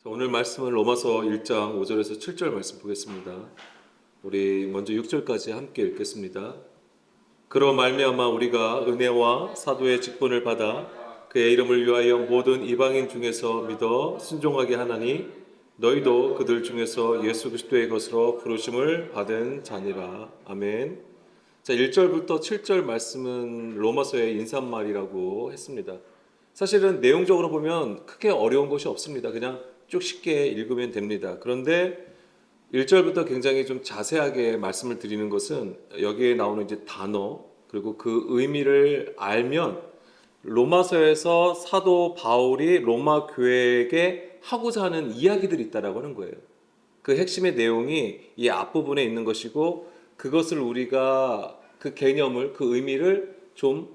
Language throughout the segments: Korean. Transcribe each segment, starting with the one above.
오늘 말씀은 로마서 1장 5절에서 7절 말씀 보겠습니다. 우리 먼저 6절까지 함께 읽겠습니다. 그로 말미암아 우리가 은혜와 사도의 직분을 받아 그의 이름을 위하여 모든 이방인 중에서 믿어 순종하게 하나니 너희도 그들 중에서 예수 그리스도의 것으로 부르심을 받은 자니라. 아멘. 자, 1절부터 7절 말씀은 로마서의 인사말이라고 했습니다. 사실은 내용적으로 보면 크게 어려운 것이 없습니다. 그냥 쭉 쉽게 읽으면 됩니다. 그런데 1절부터 굉장히 좀 자세하게 말씀을 드리는 것은 여기에 나오는 이제 단어 그리고 그 의미를 알면 로마서에서 사도 바울이 로마 교회에게 하고자 하는 이야기들이 있다라고 하는 거예요. 그 핵심의 내용이 이 앞부분에 있는 것이고 그것을 우리가 그 개념을 그 의미를 좀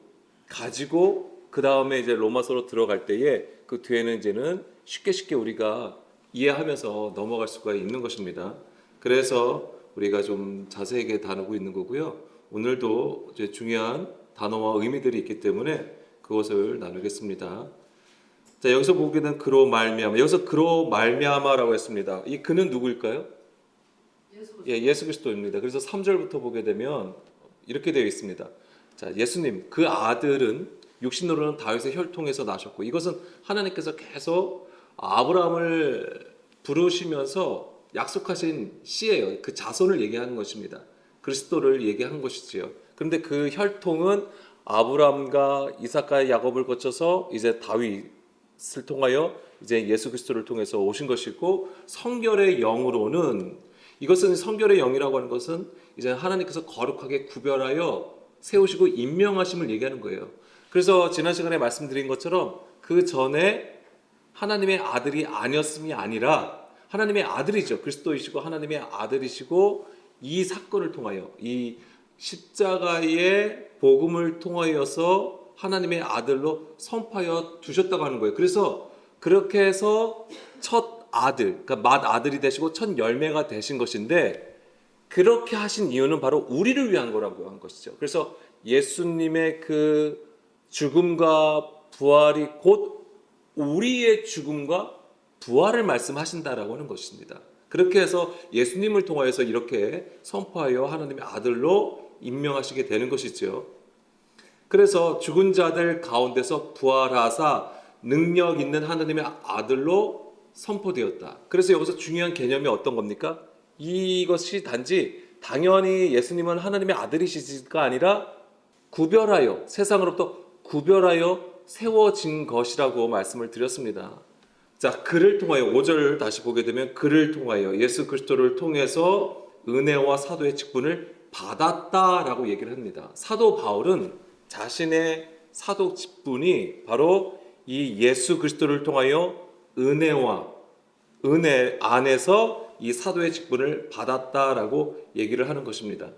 가지고 그 다음에 이제 로마서로 들어갈 때에 그 뒤에는 이제는 쉽게 우리가 이해하면서 넘어갈 수가 있는 것입니다. 그래서 우리가 좀 자세하게 다루고 있는 거고요. 오늘도 이제 중요한 단어와 의미들이 있기 때문에 그것을 나누겠습니다. 자, 여기서 보게 된 그로 말미암아. 여기서 그로 말미암아라고 했습니다. 이 그는 누구일까요? 예수 그리스도입니다. 그래서 3절부터 보게 되면 이렇게 되어 있습니다. 자, 예수님 그 아들은 육신으로는 다윗의 혈통에서 나셨고, 이것은 하나님께서 계속 아브라함을 부르시면서 약속하신 씨예요. 그 자손을 얘기하는 것입니다. 그리스도를 얘기한 것이지요. 그런데 그 혈통은 아브라함과 이삭과 야곱을 거쳐서 이제 다윗을 통하여 이제 예수 그리스도를 통해서 오신 것이고, 성결의 영으로는, 이것은 성결의 영이라고 하는 것은 이제 하나님께서 거룩하게 구별하여 세우시고 임명하심을 얘기하는 거예요. 그래서 지난 시간에 말씀드린 것처럼 그 전에 하나님의 아들이 아니었음이 아니라 하나님의 아들이죠. 그리스도이시고 하나님의 아들이시고, 이 사건을 통하여 이 십자가의 복음을 통하여서 하나님의 아들로 선포하여 두셨다고 하는 거예요. 그래서 그렇게 해서 첫 아들, 그러니까 맏 아들이 되시고 첫 열매가 되신 것인데, 그렇게 하신 이유는 바로 우리를 위한 거라고 한 것이죠. 그래서 예수님의 그 죽음과 부활이 곧 우리의 죽음과 부활을 말씀하신다라고 하는 것입니다. 그렇게 해서 예수님을 통하여서 이렇게 선포하여 하나님의 아들로 임명하시게 되는 것이죠. 그래서 죽은 자들 가운데서 부활하사 능력 있는 하나님의 아들로 선포되었다. 그래서 여기서 중요한 개념이 어떤 겁니까? 이것이 단지 당연히 예수님은 하나님의 아들이시가 아니라 구별하여, 세상으로부터 구별하여 세워진 것이라고 말씀을 드렸습니다. 자, 그를 통하여, 5절 다시 보게 되면 그를 통하여, 예수 그리스도를 통해서 은혜와 사도의 직분을 받았다라고 얘기를 합니다. 사도 바울은 자신의 사도 직분이 바로 이 예수 그리스도를 통하여 은혜와 은혜 안에서 이 사도의 직분을 받았다라고 얘기를 하는 것입니다.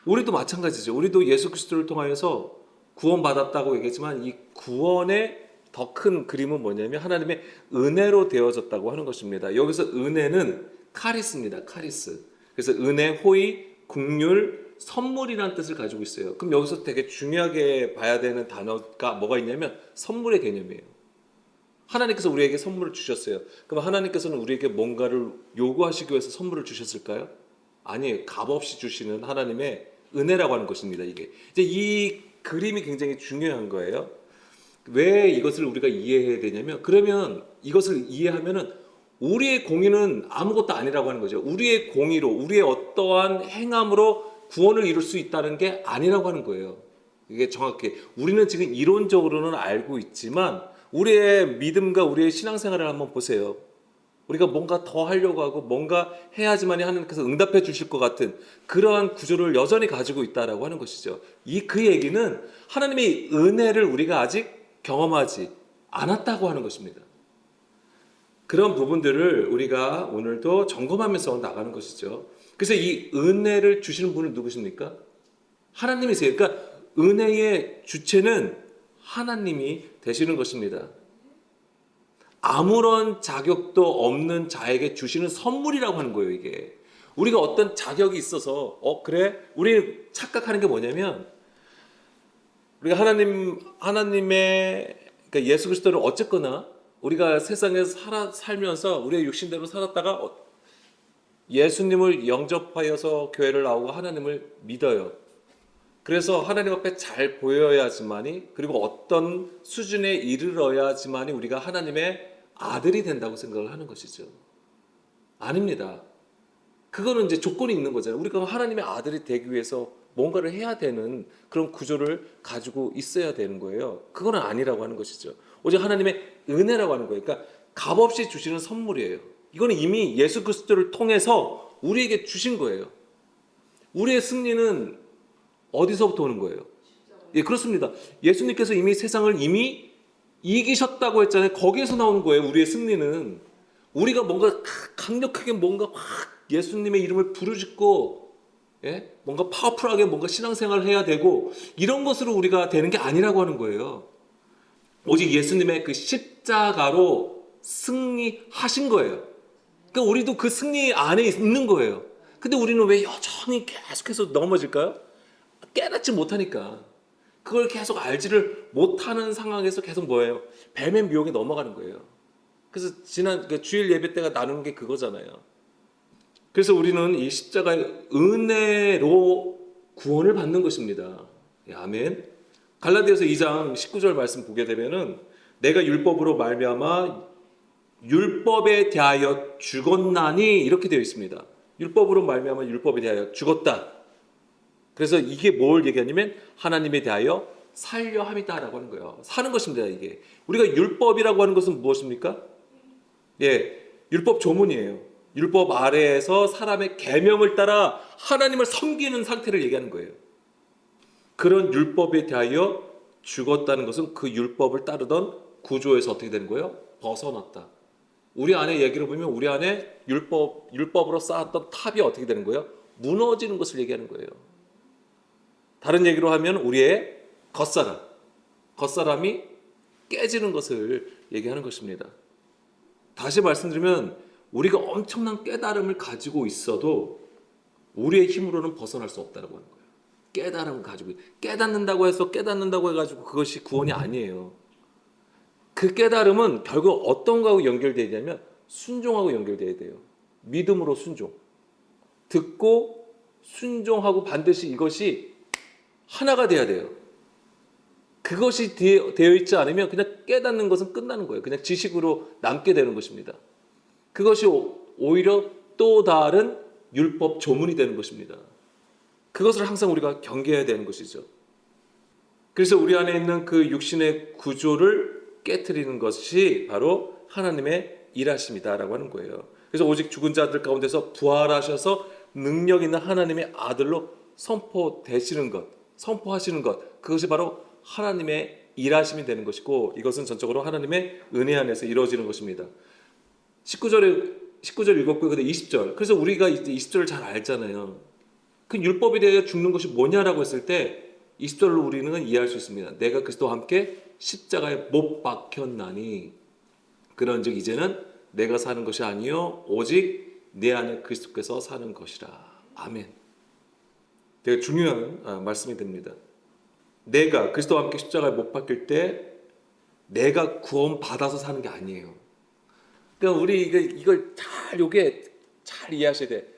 우리도 마찬가지죠. 우리도 예수 그리스도를 통하여서 구원받았다고 얘기했지만 이 구원의 더 큰 그림은 뭐냐면 하나님의 은혜로 되어졌다고 하는 것입니다. 여기서 은혜는 카리스입니다. 카리스. 그래서 은혜, 호의, 긍휼, 선물이라는 뜻을 가지고 있어요. 그럼 여기서 되게 중요하게 봐야 되는 단어가 뭐가 있냐면 선물의 개념이에요. 하나님께서 우리에게 선물을 주셨어요. 그럼 하나님께서는 우리에게 뭔가를 요구하시기 위해서 선물을 주셨을까요? 아니에요. 값없이 주시는 하나님의 은혜라고 하는 것입니다. 이게 이제 이 그림이 굉장히 중요한 거예요. 왜 이것을 우리가 이해해야 되냐면, 그러면 이것을 이해하면은 우리의 공의는 아무것도 아니라고 하는 거죠. 우리의 공의로, 우리의 어떠한 행함으로 구원을 이룰 수 있다는 게 아니라고 하는 거예요. 이게 정확히 우리는 지금 이론적으로는 알고 있지만 우리의 믿음과 우리의 신앙생활을 한번 보세요. 우리가 뭔가 더 하려고 하고 뭔가 해야지만이 하나님께서 응답해 주실 것 같은 그러한 구조를 여전히 가지고 있다라고 하는 것이죠. 그 얘기는 하나님의 은혜를 우리가 아직 경험하지 않았다고 하는 것입니다. 그런 부분들을 우리가 오늘도 점검하면서 나가는 것이죠. 그래서 이 은혜를 주시는 분은 누구십니까? 하나님이세요. 그러니까 은혜의 주체는 하나님이 되시는 것입니다. 아무런 자격도 없는 자에게 주시는 선물이라고 하는 거예요. 이게 우리가 어떤 자격이 있어서 그래? 우리 착각하는 게 뭐냐면, 우리가 하나님의, 그러니까 예수 그리스도를 어쨌거나 우리가 세상에서 살면서 우리의 육신대로 살았다가 예수님을 영접하여서 교회를 나오고 하나님을 믿어요. 그래서 하나님 앞에 잘 보여야지만이, 그리고 어떤 수준에 이르러야지만이 우리가 하나님의 아들이 된다고 생각을 하는 것이죠. 아닙니다. 그거는 이제 조건이 있는 거잖아요. 우리가 하나님의 아들이 되기 위해서 뭔가를 해야 되는 그런 구조를 가지고 있어야 되는 거예요. 그거는 아니라고 하는 것이죠. 오직 하나님의 은혜라고 하는 거예요. 그러니까 값없이 주시는 선물이에요. 이거는 이미 예수 그리스도를 통해서 우리에게 주신 거예요. 우리의 승리는 어디서부터 오는 거예요? 예, 그렇습니다. 예수님께서 이미 세상을 이미 이기셨다고 했잖아요. 거기에서 나오는 거예요. 우리의 승리는. 우리가 뭔가 강력하게 뭔가 확 예수님의 이름을 부르짖고, 예? 뭔가 파워풀하게 뭔가 신앙생활을 해야 되고, 이런 것으로 우리가 되는 게 아니라고 하는 거예요. 오직 예수님의 그 십자가로 승리하신 거예요. 그러니까 우리도 그 승리 안에 있는 거예요. 근데 우리는 왜 여전히 계속해서 넘어질까요? 깨닫지 못하니까. 그걸 계속 알지를 못하는 상황에서 계속 뭐예요? 뱀의 미혹에 넘어가는 거예요. 그래서 지난 주일 예배 때가 나누는 게 그거잖아요. 그래서 우리는 이 십자가의 은혜로 구원을 받는 것입니다. 예, 아멘. 갈라디아서 2장 19절 말씀 보게 되면은 내가 율법으로 말미암아 율법에 대하여 죽었나니 이렇게 되어 있습니다. 율법으로 말미암아 율법에 대하여 죽었다. 그래서 이게 뭘 얘기하냐면 하나님에 대하여 살려 함이다라고 하는 거예요. 사는 것입니다. 이게 우리가 율법이라고 하는 것은 무엇입니까? 예, 율법 조문이에요. 율법 아래에서 사람의 계명을 따라 하나님을 섬기는 상태를 얘기하는 거예요. 그런 율법에 대하여 죽었다는 것은 그 율법을 따르던 구조에서 어떻게 되는 거예요? 벗어났다. 우리 안에 얘기를 보면 우리 안에 율법으로 쌓았던 탑이 어떻게 되는 거예요? 무너지는 것을 얘기하는 거예요. 다른 얘기로 하면 우리의 겉사람이 깨지는 것을 얘기하는 것입니다. 다시 말씀드리면 우리가 엄청난 깨달음을 가지고 있어도 우리의 힘으로는 벗어날 수 없다고 하는 거예요. 깨달음을 가지고 깨닫는다고 해가지고 그것이 구원이 아니에요. 그 깨달음은 결국 어떤 거하고 연결되어 있냐면 순종하고 연결되어야 돼요. 믿음으로 순종. 듣고 순종하고 반드시 이것이 하나가 돼야 돼요. 그것이 되어 있지 않으면 그냥 깨닫는 것은 끝나는 거예요. 그냥 지식으로 남게 되는 것입니다. 그것이 오히려 또 다른 율법 조문이 되는 것입니다. 그것을 항상 우리가 경계해야 되는 것이죠. 그래서 우리 안에 있는 그 육신의 구조를 깨트리는 것이 바로 하나님의 일하심이다라고 하는 거예요. 그래서 오직 죽은 자들 가운데서 부활하셔서 능력 있는 하나님의 아들로 선포하시는 것, 그것이 바로 하나님의 일하심이 되는 것이고, 이것은 전적으로 하나님의 은혜 안에서 이루어지는 것입니다. 19절 읽었고요. 근데 20절. 그래서 우리가 이제 20절을 잘 알잖아요. 그 율법에 대해 죽는 것이 뭐냐라고 했을 때 20절로 우리는 이해할 수 있습니다. 내가 그리스도와 함께 십자가에 못 박혔나니 그런즉 이제는 내가 사는 것이 아니요 오직 내 안에 그리스도께서 사는 것이라. 아멘. 되게 중요한 말씀이 됩니다. 내가 그리스도와 함께 십자가에 못 박힐 때 내가 구원 받아서 사는 게 아니에요. 그러니까 우리 이걸 잘 이해하셔야 돼.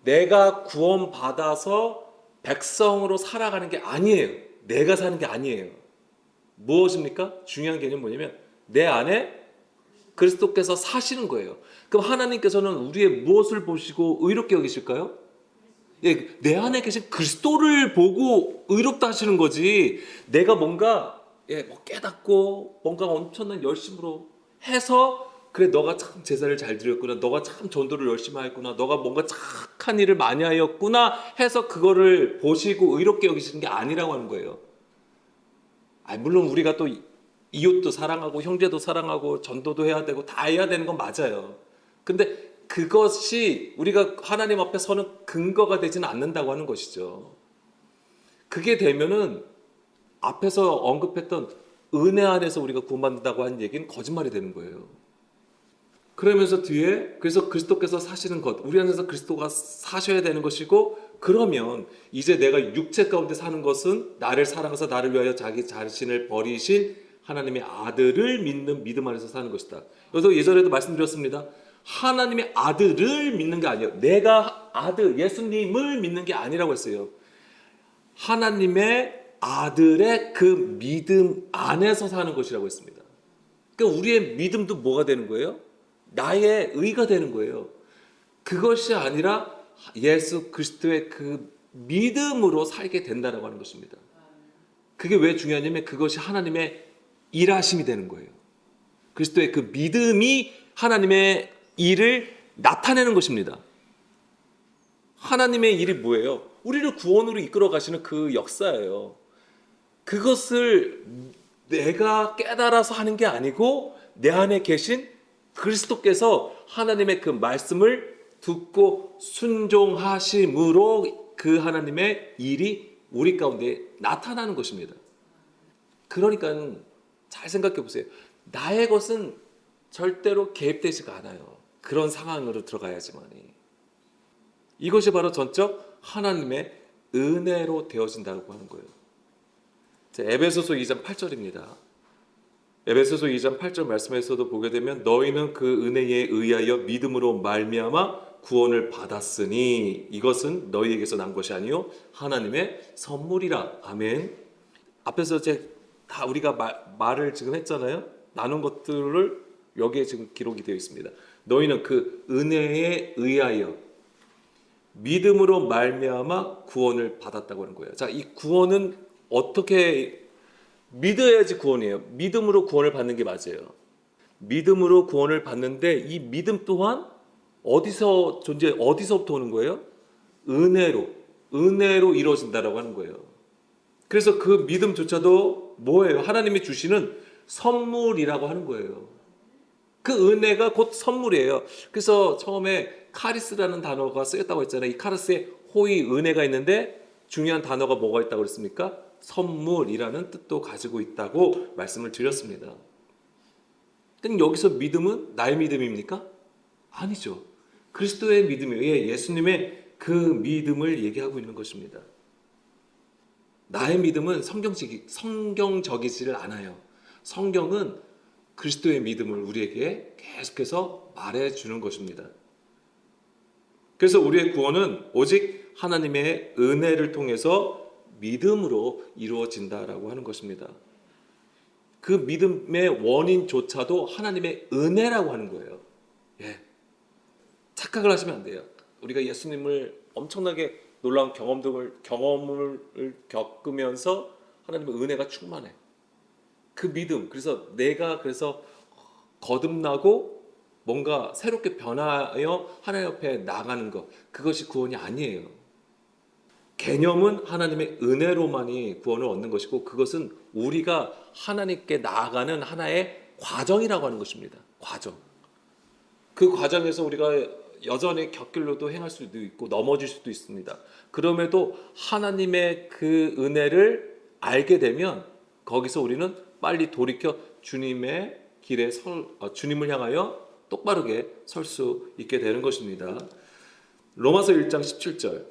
내가 구원 받아서 백성으로 살아가는 게 아니에요. 내가 사는 게 아니에요. 무엇입니까? 중요한 개념은 뭐냐면 내 안에 그리스도께서 사시는 거예요. 그럼 하나님께서는 우리의 무엇을 보시고 의롭게 여기실까요? 예, 내 안에 계신 그리스도를 보고 의롭다 하시는 거지. 내가 뭔가 뭐 깨닫고 뭔가 엄청난 열심으로 해서 그래 너가 참 제사를 잘 드렸구나, 너가 참 전도를 열심히 하였구나, 너가 뭔가 착한 일을 많이 하였구나 해서 그거를 보시고 의롭게 여기시는 게 아니라고 하는 거예요. 물론 우리가 또 이웃도 사랑하고 형제도 사랑하고 전도도 해야 되고 다 해야 되는 건 맞아요. 근데 그것이 우리가 하나님 앞에 서는 근거가 되지는 않는다고 하는 것이죠. 그게 되면은 앞에서 언급했던 은혜 안에서 우리가 구원받는다고 하는 얘기는 거짓말이 되는 거예요. 그러면서 뒤에 그래서 그리스도께서 사시는 것, 우리 안에서 그리스도가 사셔야 되는 것이고, 그러면 이제 내가 육체 가운데 사는 것은 나를 사랑해서 나를 위하여 자기 자신을 버리신 하나님의 아들을 믿는 믿음 안에서 사는 것이다. 그래서 예전에도 말씀드렸습니다. 하나님의 아들을 믿는 게 아니에요. 내가 아들 예수님을 믿는 게 아니라고 했어요. 하나님의 아들의 그 믿음 안에서 사는 것이라고 했습니다. 그러니까 우리의 믿음도 뭐가 되는 거예요? 나의 의가 되는 거예요. 그것이 아니라 예수 그리스도의 그 믿음으로 살게 된다라고 하는 것입니다. 그게 왜 중요하냐면 그것이 하나님의 일하심이 되는 거예요. 그리스도의 그 믿음이 하나님의 일을 나타내는 것입니다. 하나님의 일이 뭐예요? 우리를 구원으로 이끌어 가시는 그 역사예요. 그것을 내가 깨달아서 하는 게 아니고 내 안에 계신 그리스도께서 하나님의 그 말씀을 듣고 순종하심으로 그 하나님의 일이 우리 가운데 나타나는 것입니다. 그러니까 잘 생각해 보세요. 나의 것은 절대로 개입되지가 않아요. 그런 상황으로 들어가야지만이. 이것이 바로 전적 하나님의 은혜로 되어진다고 하는 거예요. 에베소서 2장 8절입니다. 에베소서 2장 8절 말씀에서도 보게 되면 너희는 그 은혜에 의하여 믿음으로 말미암아 구원을 받았으니 이것은 너희에게서 난 것이 아니요 하나님의 선물이라. 아멘. 앞에서 다 우리가 말을 지금 했잖아요. 나눈 것들을 여기에 지금 기록이 되어 있습니다. 너희는 그 은혜에 의하여 믿음으로 말미암아 구원을 받았다고 하는 거예요. 자, 이 구원은 어떻게 믿어야지 구원이에요. 믿음으로 구원을 받는 게 맞아요. 믿음으로 구원을 받는데 이 믿음 또한 어디서부터 오는 거예요? 은혜로 이루어진다라고 하는 거예요. 그래서 그 믿음조차도 뭐예요? 하나님이 주시는 선물이라고 하는 거예요. 그 은혜가 곧 선물이에요. 그래서 처음에 카리스라는 단어가 쓰였다고 했잖아요. 이 카리스에 호의 은혜가 있는데 중요한 단어가 뭐가 있다고 그랬습니까? 선물이라는 뜻도 가지고 있다고 말씀을 드렸습니다. 그럼 여기서 믿음은 나의 믿음입니까? 아니죠. 그리스도의 믿음이에요. 예수님의 그 믿음을 얘기하고 있는 것입니다. 나의 믿음은 성경적이지를 않아요. 성경은 그리스도의 믿음을 우리에게 계속해서 말해주는 것입니다. 그래서 우리의 구원은 오직 하나님의 은혜를 통해서 믿음으로 이루어진다라고 하는 것입니다. 그 믿음의 원인조차도 하나님의 은혜라고 하는 거예요. 예. 착각을 하시면 안 돼요. 우리가 예수님을 엄청나게 놀라운 경험을 겪으면서 하나님의 은혜가 충만해. 그 믿음, 내가 거듭나고 뭔가 새롭게 변하여 하나님 옆에 나가는 것, 그것이 구원이 아니에요. 개념은 하나님의 은혜로만이 구원을 얻는 것이고 그것은 우리가 하나님께 나아가는 하나의 과정이라고 하는 것입니다. 과정. 그 과정에서 우리가 여전히 곁길로도 행할 수도 있고 넘어질 수도 있습니다. 그럼에도 하나님의 그 은혜를 알게 되면 거기서 우리는 빨리 돌이켜 주님의 길에 주님을 향하여 똑바르게 설 수 있게 되는 것입니다. 로마서 1장 17절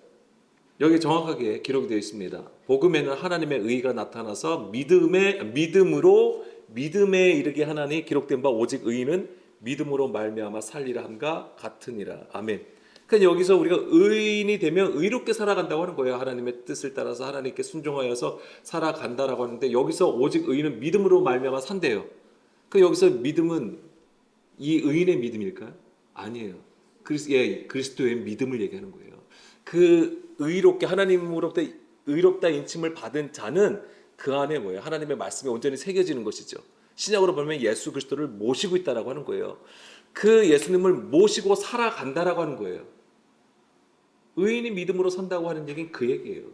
여기 정확하게 기록이 되어 있습니다. 복음에는 하나님의 의가 나타나서 믿음으로 믿음에 이르게 하나니 기록된 바 오직 의인은 믿음으로 말미암아 살리라 함과 같으니라. 아멘. 그러니까 여기서 우리가 의인이 되면 의롭게 살아간다고 하는 거예요. 하나님의 뜻을 따라서 하나님께 순종하여서 살아간다라고 하는데 여기서 오직 의인은 믿음으로 말미암아 산대요. 그 여기서 믿음은 이 의인의 믿음일까요? 아니에요. 그리스도의 믿음을 얘기하는 거예요. 그 의롭게 하나님으로부터 의롭다 인침을 받은 자는 그 안에 뭐예요? 하나님의 말씀에 온전히 새겨지는 것이죠. 신약으로 보면 예수 그리스도를 모시고 있다라고 하는 거예요. 그 예수님을 모시고 살아간다라고 하는 거예요. 의인이 믿음으로 산다고 하는 얘기는 그 얘기예요.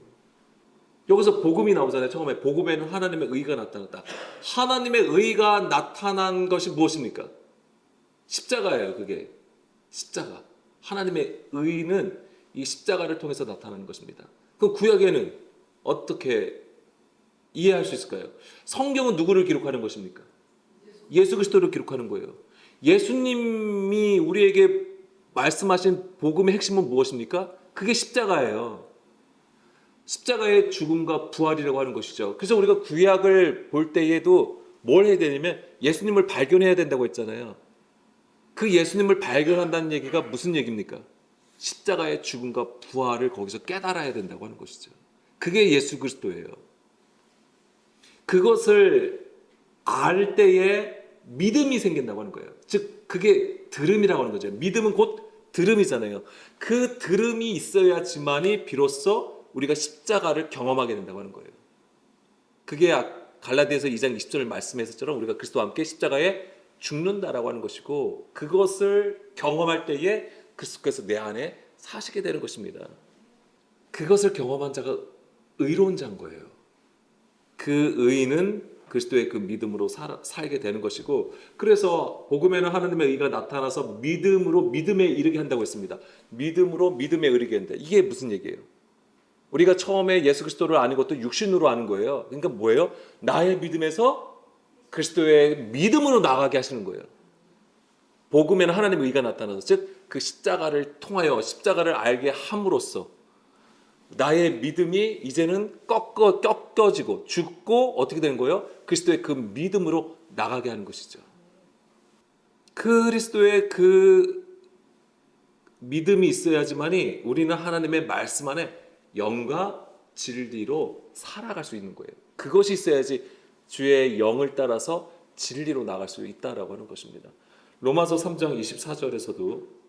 여기서 복음이 나오잖아요. 처음에 복음에는 하나님의 의가 나타났다. 하나님의 의가 나타난 것이 무엇입니까? 십자가예요. 그게 십자가. 하나님의 의는 이 십자가를 통해서 나타나는 것입니다. 그럼 구약에는 어떻게 이해할 수 있을까요? 성경은 누구를 기록하는 것입니까? 예수 그리스도를 기록하는 거예요. 예수님이 우리에게 말씀하신 복음의 핵심은 무엇입니까? 그게 십자가예요. 십자가의 죽음과 부활이라고 하는 것이죠. 그래서 우리가 구약을 볼 때에도 뭘 해야 되냐면 예수님을 발견해야 된다고 했잖아요. 그 예수님을 발견한다는 얘기가 무슨 얘기입니까? 십자가의 죽음과 부활을 거기서 깨달아야 된다고 하는 것이죠. 그게 예수 그리스도예요. 그것을 알 때에 믿음이 생긴다고 하는 거예요. 즉 그게 들음이라고 하는 거죠. 믿음은 곧 들음이잖아요. 그 들음이 있어야지만이 비로소 우리가 십자가를 경험하게 된다고 하는 거예요. 그게 갈라디아서 2장 20절 말씀에서처럼 우리가 그리스도와 함께 십자가에 죽는다라고 하는 것이고, 그것을 경험할 때에 그리스도께서 내 안에 사시게 되는 것입니다. 그것을 경험한 자가 의로운 자인 거예요. 그 의인은 그리스도의 그 믿음으로 살게 되는 것이고, 그래서 복음에는 하나님의 의가 나타나서 믿음으로 믿음에 이르게 한다고 했습니다. 믿음으로 믿음에 이르게 한다. 이게 무슨 얘기예요? 우리가 처음에 예수 그리스도를 아는 것도 육신으로 아는 거예요. 그러니까 뭐예요? 나의 믿음에서 그리스도의 믿음으로 나가게 하시는 거예요. 복음에는 하나님의 의가 나타나서, 즉 그 십자가를 통하여 십자가를 알게 함으로써 나의 믿음이 이제는 꺾여지고 죽고 어떻게 되는 거예요? 그리스도의 그 믿음으로 나가게 하는 것이죠. 그리스도의 그 믿음이 있어야지만이 우리는 하나님의 말씀 안에 영과 진리로 살아갈 수 있는 거예요. 그것이 있어야지 주의 영을 따라서 진리로 나갈 수 있다라고 하는 것입니다. 로마서 3장 24절에서도,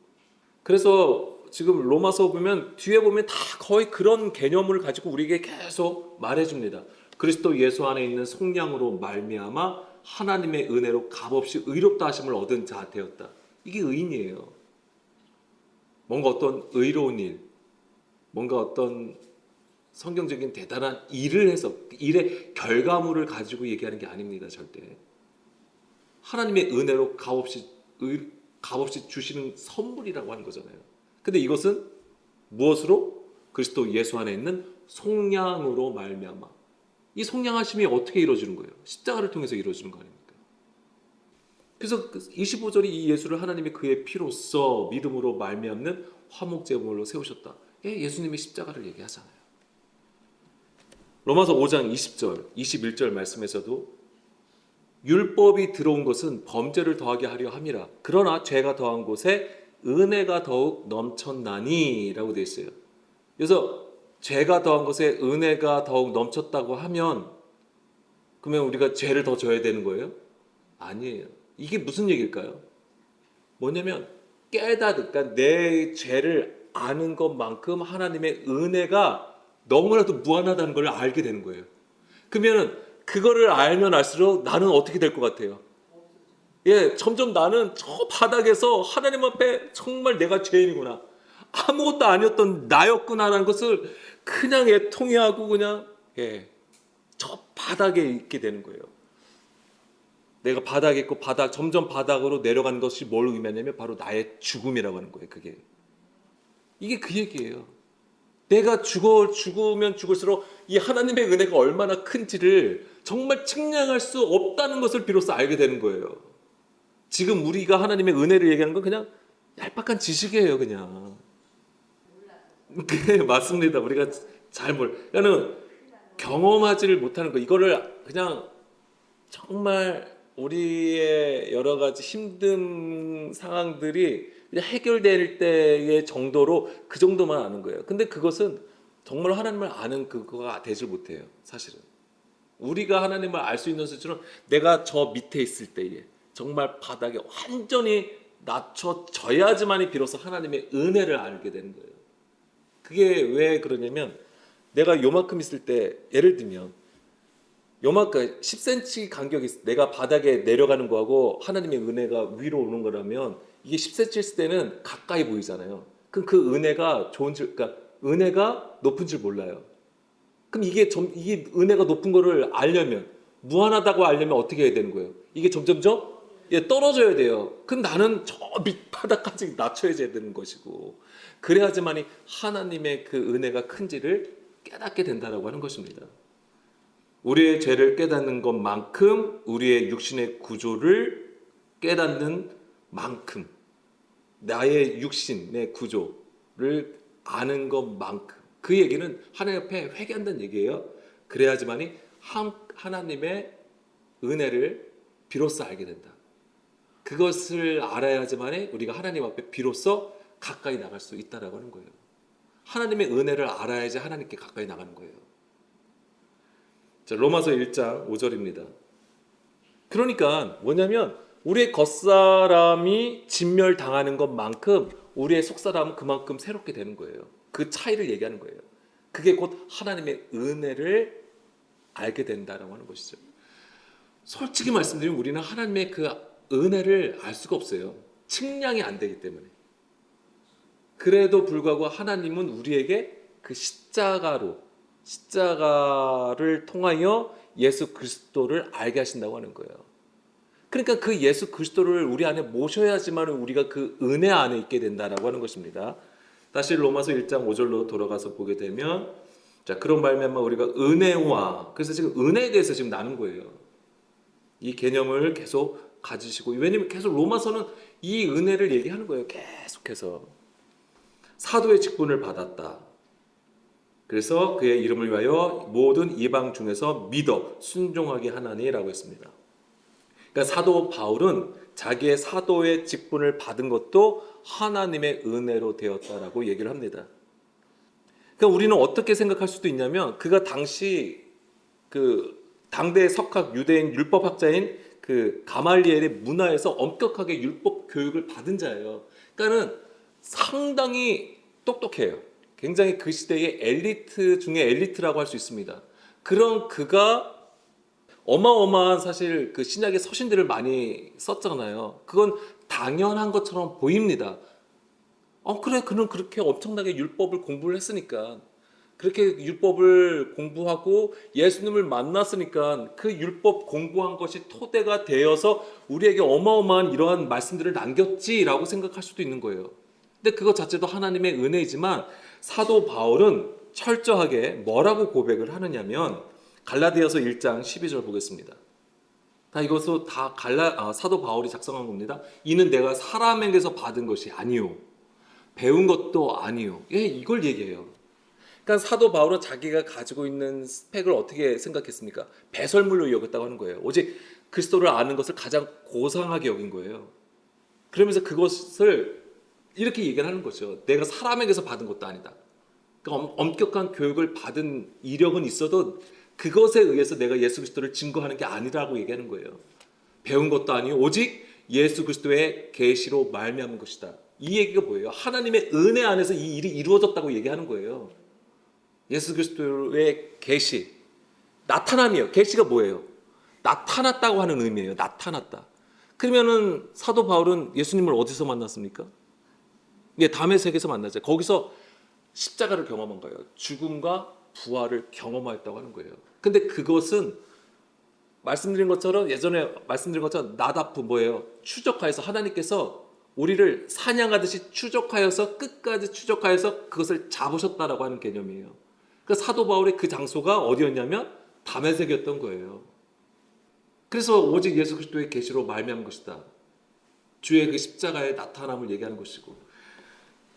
그래서 지금 로마서 보면 뒤에 보면 다 거의 그런 개념을 가지고 우리에게 계속 말해줍니다. 그리스도 예수 안에 있는 속량으로 말미암아 하나님의 은혜로 값없이 의롭다 하심을 얻은 자 되었다. 이게 의인이에요. 뭔가 어떤 의로운 일, 뭔가 어떤 성경적인 대단한 일을 해서 일의 결과물을 가지고 얘기하는 게 아닙니다. 절대. 하나님의 은혜로 값없이 주시는 선물이라고 하는 거잖아요. 근데 이것은 무엇으로? 그리스도 예수 안에 있는 속량으로 말미암아. 이 속량하심이 어떻게 이루어지는 거예요? 십자가를 통해서 이루어지는 거 아닙니까? 그래서 25절이 이 예수를 하나님이 그의 피로써 믿음으로 말미암는 화목제물로 세우셨다. 예수님의 십자가를 얘기하잖아요. 로마서 5장 20절, 21절 말씀에서도 율법이 들어온 것은 범죄를 더하게 하려 함이라. 그러나 죄가 더한 곳에 은혜가 더욱 넘쳤나니 라고 되어 있어요. 그래서 죄가 더한 것에 은혜가 더욱 넘쳤다고 하면 그러면 우리가 죄를 더 져야 되는 거예요? 아니에요. 이게 무슨 얘기일까요? 뭐냐면 그러니까 내 죄를 아는 것만큼 하나님의 은혜가 너무나도 무한하다는 걸 알게 되는 거예요. 그러면 그거를 알면 알수록 나는 어떻게 될 것 같아요? 점점 나는 저 바닥에서 하나님 앞에 정말 내가 죄인이구나, 아무것도 아니었던 나였구나라는 것을 그냥 애통해하고 그냥 저 바닥에 있게 되는 거예요. 내가 바닥에 있고 점점 바닥으로 내려가는 것이 뭘 의미하냐면 바로 나의 죽음이라고 하는 거예요. 이게 그 얘기예요. 내가 죽으면 죽을수록 이 하나님의 은혜가 얼마나 큰지를 정말 측량할 수 없다는 것을 비로소 알게 되는 거예요. 지금 우리가 하나님의 은혜를 얘기하는 건 그냥 얄팍한 지식이에요. 그냥. 맞습니다. 우리가 그러니까는 경험하지를 못하는 거. 이거를 그냥 정말 우리의 여러 가지 힘든 상황들이 그냥 해결될 때의 정도로 그 정도만 아는 거예요. 근데 그것은 정말 하나님을 아는 그거가 되지 못해요. 사실은. 우리가 하나님을 알 수 있는 수준은 내가 저 밑에 있을 때에 정말 바닥에 완전히 낮춰져야지만이 비로소 하나님의 은혜를 알게 되는 거예요. 그게 왜 그러냐면 내가 요만큼 있을 때, 예를 들면 요만큼 10cm 간격이 내가 바닥에 내려가는 거하고 하나님의 은혜가 위로 오는 거라면 이게 10cm 있을 때는 가까이 보이잖아요. 그럼 그 은혜가 그러니까 은혜가 높은 줄 몰라요. 그럼 이게 은혜가 높은 거를 알려면, 무한하다고 알려면 어떻게 해야 되는 거예요? 이게 점점점 떨어져야 돼요. 그럼 나는 저 밑바닥까지 낮춰야 되는 것이고, 그래야지만이 하나님의 그 은혜가 큰지를 깨닫게 된다라고 하는 것입니다. 우리의 죄를 깨닫는 것만큼 우리의 육신의 구조를 깨닫는 만큼, 나의 육신의 구조를 아는 것만큼, 그 얘기는 하나님 앞에 회개한다는 얘기예요. 그래야지만이 하나님의 은혜를 비로소 알게 된다. 그것을 알아야지만 우리가 하나님 앞에 비로소 가까이 나갈 수 있다라고 하는 거예요. 하나님의 은혜를 알아야지 하나님께 가까이 나가는 거예요. 자, 로마서 1장 5절입니다. 그러니까 뭐냐면 우리의 겉사람이 진멸당하는 것만큼 우리의 속사람은 그만큼 새롭게 되는 거예요. 그 차이를 얘기하는 거예요. 그게 곧 하나님의 은혜를 알게 된다라고 하는 것이죠. 솔직히 말씀드리면 우리는 하나님의 그 은혜를 알 수가 없어요. 측량이 안 되기 때문에. 그래도 불구하고 하나님은 우리에게 그 십자가를 통하여 예수 그리스도를 알게 하신다고 하는 거예요. 그러니까 그 예수 그리스도를 우리 안에 모셔야지만 우리가 그 은혜 안에 있게 된다라고 하는 것입니다. 다시 로마서 1장 5절로 돌아가서 보게 되면, 자, 그런 말미암아 우리가 은혜와, 그래서 지금 은혜에 대해서 지금 나눈 거예요. 이 개념을 계속 가지시고, 왜냐면 계속 로마서는 이 은혜를 얘기하는 거예요. 계속해서 사도의 직분을 받았다. 그래서 그의 이름을 위하여 모든 이방 중에서 믿어 순종하게 하나니라고 했습니다. 그러니까 사도 바울은 자기의 사도의 직분을 받은 것도 하나님의 은혜로 되었다라고 얘기를 합니다. 그러니까 우리는 어떻게 생각할 수도 있냐면, 그가 당시 그 당대의 석학 유대인 율법학자인 그 가말리엘의 문화에서 엄격하게 율법 교육을 받은 자예요. 그러니까는 상당히 똑똑해요. 굉장히 그 시대의 엘리트 중에 엘리트라고 할 수 있습니다. 그런 그가 어마어마한 사실 그 신약의 서신들을 많이 썼잖아요. 그건 당연한 것처럼 보입니다. 그래, 그는 그렇게 엄청나게 율법을 공부를 했으니까, 그렇게 율법을 공부하고 예수님을 만났으니까 그 율법 공부한 것이 토대가 되어서 우리에게 어마어마한 이러한 말씀들을 남겼지라고 생각할 수도 있는 거예요. 근데 그것 자체도 하나님의 은혜이지만, 사도 바울은 철저하게 뭐라고 고백을 하느냐면, 갈라디아서 1장 12절 보겠습니다. 이것도 다 사도 바울이 작성한 겁니다. 이는 내가 사람에게서 받은 것이 아니요, 배운 것도 아니요. 이걸 얘기해요. 그러니까 사도 바울은 자기가 가지고 있는 스펙을 어떻게 생각했습니까? 배설물로 여겼다고 하는 거예요. 오직 그리스도를 아는 것을 가장 고상하게 여긴 거예요. 그러면서 그것을 이렇게 얘기를 하는 거죠. 내가 사람에게서 받은 것도 아니다. 그러니까 엄격한 교육을 받은 이력은 있어도 그것에 의해서 내가 예수 그리스도를 증거하는 게 아니라고 얘기하는 거예요. 배운 것도 아니요, 오직 예수 그리스도의 계시로 말미암은 것이다. 이 얘기가 뭐예요? 하나님의 은혜 안에서 이 일이 이루어졌다고 얘기하는 거예요. 예수 그리스도의 계시, 나타남이에요. 계시가 뭐예요? 나타났다고 하는 의미예요. 나타났다. 그러면은 사도 바울은 예수님을 어디서 만났습니까? 다메섹에서 만났죠. 거기서 십자가를 경험한 거예요. 죽음과 부활을 경험하였다고 하는 거예요. 근데 그것은 말씀드린 것처럼, 예전에 말씀드린 것처럼 나다프 뭐예요? 추적하여서, 하나님께서 우리를 사냥하듯이 추적하여서 끝까지 추적하여서 그것을 잡으셨다라고 하는 개념이에요. 그러니까 사도 바울의 그 장소가 어디였냐면 다메섹이었던 거예요. 그래서 오직 예수 그리스도의 계시로 말미암은 것이다. 주의 그 십자가의 나타남을 얘기하는 것이고,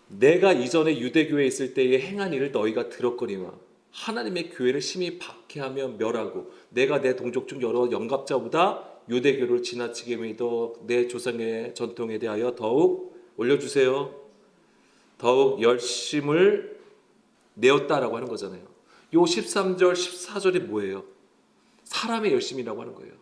내가 이전에 유대교회에 있을 때의 행한 일을 너희가 들었거니와 하나님의 교회를 심히 박해하며 멸하고 내가 내 동족 중 여러 영갑자보다 유대교를 지나치게 믿어 내 조상의 전통에 대하여 더욱 올려주세요. 더욱 열심을 내었다라고 하는 거잖아요. 요 13절 14절이 뭐예요? 사람의 열심이라고 하는 거예요.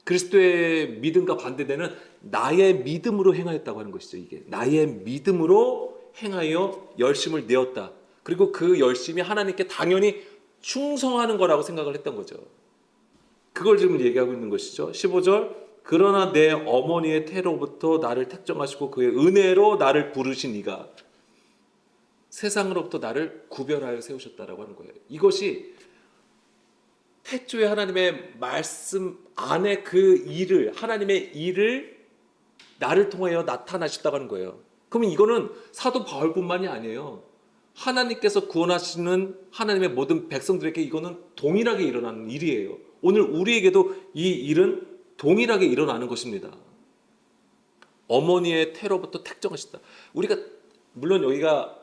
그리스도의 믿음과 반대되는 나의 믿음으로 행하였다고 하는 것이죠. 이게 나의 믿음으로 행하여 열심을 내었다. 그리고 그 열심이 하나님께 당연히 충성하는 거라고 생각을 했던 거죠. 그걸 지금 얘기하고 있는 것이죠. 15절, 그러나 내 어머니의 태로부터 나를 택정하시고 그의 은혜로 나를 부르신 이가 세상으로부터 나를 구별하여 세우셨다라고 하는 거예요. 이것이 태초에 하나님의 말씀 안에 그 일을, 하나님의 일을 나를 통하여 나타나셨다고 하는 거예요. 그러면 이거는 사도 바울뿐만이 아니에요. 하나님께서 구원하시는 하나님의 모든 백성들에게 이거는 동일하게 일어나는 일이에요. 오늘 우리에게도 이 일은 동일하게 일어나는 것입니다. 어머니의 태로부터 택정하셨다. 우리가 물론 여기가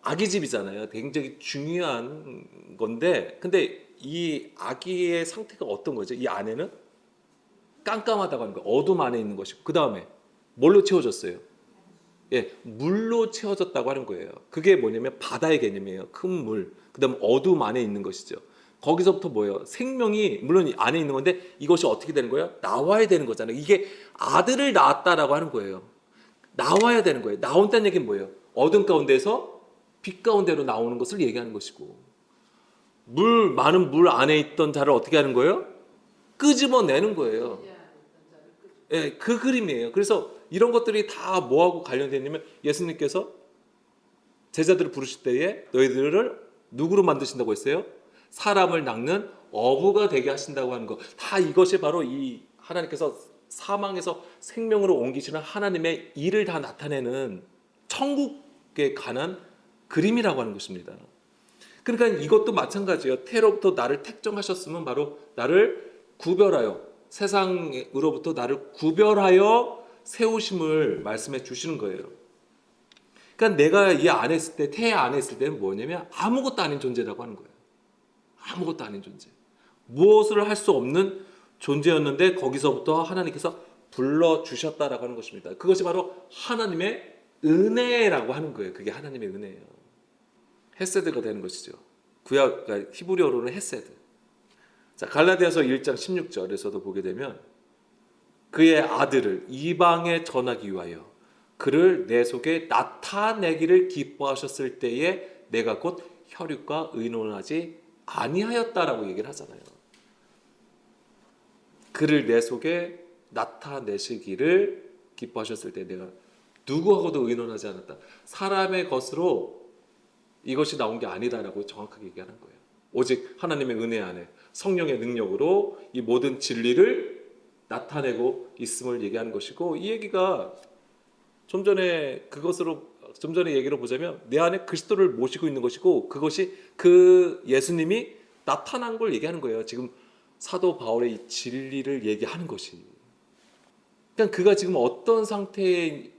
아기집이잖아요. 굉장히 중요한 건데, 근데 이 아기의 상태가 어떤 거죠? 이 안에는 깜깜하다고 하는 거예요. 어둠 안에 있는 것이고 그 다음에 뭘로 채워졌어요? 예, 물로 채워졌다고 하는 거예요. 그게 뭐냐면 바다의 개념이에요. 큰 물. 그 다음 어둠 안에 있는 것이죠. 거기서부터 뭐예요? 생명이 물론 안에 있는 건데 이것이 어떻게 되는 거예요? 나와야 되는 거잖아요. 이게 아들을 낳았다라고 하는 거예요. 나와야 되는 거예요. 나온다는 얘기는 뭐예요? 어둠 가운데서 빛 가운데로 나오는 것을 얘기하는 것이고 많은 물 안에 있던 자를 어떻게 하는 거예요? 끄집어내는 거예요. 예, 그 그림이에요. 그래서 이런 것들이 다 뭐하고 관련되냐면 예수님께서 제자들을 부르실 때에 너희들을 누구로 만드신다고 했어요? 사람을 낚는 어부가 되게 하신다고 하는 거. 다 이것이 바로 이 하나님께서 사망에서 생명으로 옮기시는 하나님의 일을 다 나타내는 천국에 관한 그림이라고 하는 것입니다. 그러니까 이것도 마찬가지예요. 태로부터 나를 택정하셨으면 바로 나를 구별하여 세상으로부터 나를 구별하여 세우심을 말씀해 주시는 거예요. 그러니까 내가 이 안에 있을 때, 태의 안에 있을 때는 뭐냐면 아무것도 아닌 존재라고 하는 거예요. 아무것도 아닌 존재. 무엇을 할 수 없는 존재였는데 거기서부터 하나님께서 불러주셨다라고 하는 것입니다. 그것이 바로 하나님의 은혜라고 하는 거예요. 그게 하나님의 은혜예요. 헤세드가 되는 것이죠. 그러니까 히브리어로는 헤세드. 자, 갈라디아서 1장 16절에서도 보게 되면 그의 아들을 이방에 전하기 위하여 그를 내 속에 나타내기를 기뻐하셨을 때에 내가 곧 혈육과 의논하지 아니하였다라고 얘기를 하잖아요. 그를 내 속에 나타내시기를 기뻐하셨을 때 내가 누구하고도 의논하지 않았다. 사람의 것으로 이것이 나온 게 아니다라고 정확하게 얘기하는 거예요. 오직 하나님의 은혜 안에 성령의 능력으로 이 모든 진리를 나타내고 있음을 얘기하는 것이고 이 얘기가 좀 전에 얘기로 보자면 내 안에 그리스도를 모시고 있는 것이고 그것이 그 예수님이 나타난 걸 얘기하는 거예요. 지금 사도 바울의 이 진리를 얘기하는 것이. 그러니까 그가 지금 어떤 상태에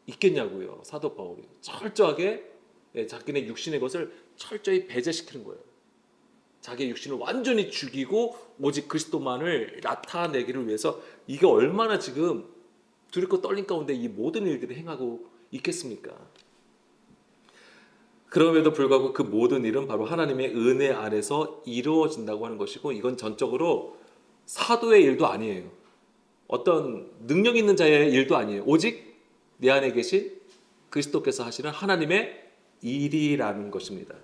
있겠냐고요. 사도 바울이 철저하게 자기네 육신의 것을 철저히 배제시키는 거예요. 자기의 육신을 완전히 죽이고 오직 그리스도만을 나타내기를 위해서 이게 얼마나 지금 두렵고 떨림 가운데 이 모든 일들을 행하고 있겠습니까? 그럼에도 불구하고 그 모든 일은 바로 하나님의 은혜 안에서 이루어진다고 하는 것이고 이건 전적으로 사도의 일도 아니에요. 어떤 능력 있는 자의 일도 아니에요. 오직 내 안에 계신 그리스도께서 하시는 하나님의 일이라는 것입니다.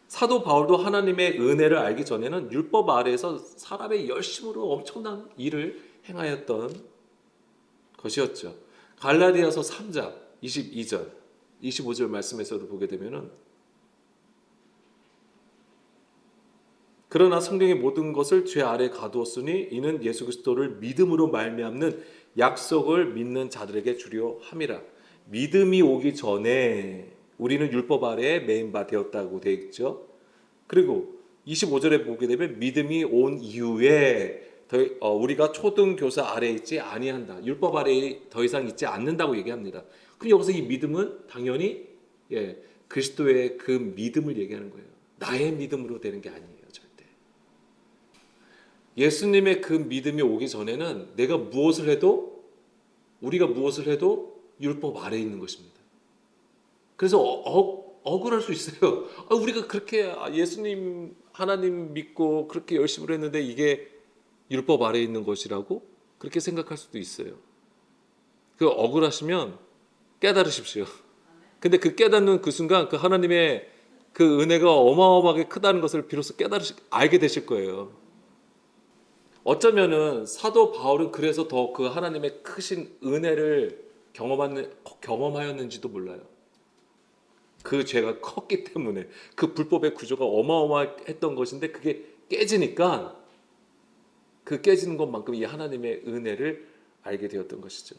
사도 바울도 하나님의 은혜를 알기 전에는 율법 아래에서 사람의 열심으로 엄청난 일을 행하였던 것이었죠. 갈라디아서 3장 22절, 25절 말씀에서도 보게 되면은 그러나 성경의 모든 것을 죄 아래 가두었으니 이는 예수 그리스도를 믿음으로 말미암는 약속을 믿는 자들에게 주려 함이라. 믿음이 오기 전에 우리는 율법 아래에 매인 바 되었다고 되어 있죠. 그리고 25절에 보게 되면 믿음이 온 이후에 우리가 초등교사 아래에 있지 아니한다. 율법 아래에 더 이상 있지 않는다고 얘기합니다. 그럼 여기서 이 믿음은 당연히 그리스도의 그 믿음을 얘기하는 거예요. 나의 믿음으로 되는 게 아니에요. 절대. 예수님의 그 믿음이 오기 전에는 우리가 무엇을 해도 율법 아래에 있는 것입니다. 그래서 억울할 수 있어요. 우리가 그렇게 예수님 하나님 믿고 그렇게 열심히 했는데 이게 율법 아래에 있는 것이라고 그렇게 생각할 수도 있어요. 그 억울하시면 깨달으십시오. 근데 그 깨닫는 그 순간 그 하나님의 그 은혜가 어마어마하게 크다는 것을 비로소 알게 되실 거예요. 어쩌면은 사도 바울은 그래서 더 그 하나님의 크신 은혜를 경험하였는지도 몰라요. 그 죄가 컸기 때문에 그 불법의 구조가 어마어마했던 것인데 그게 깨지니까 그 깨지는 것만큼 이 하나님의 은혜를 알게 되었던 것이죠.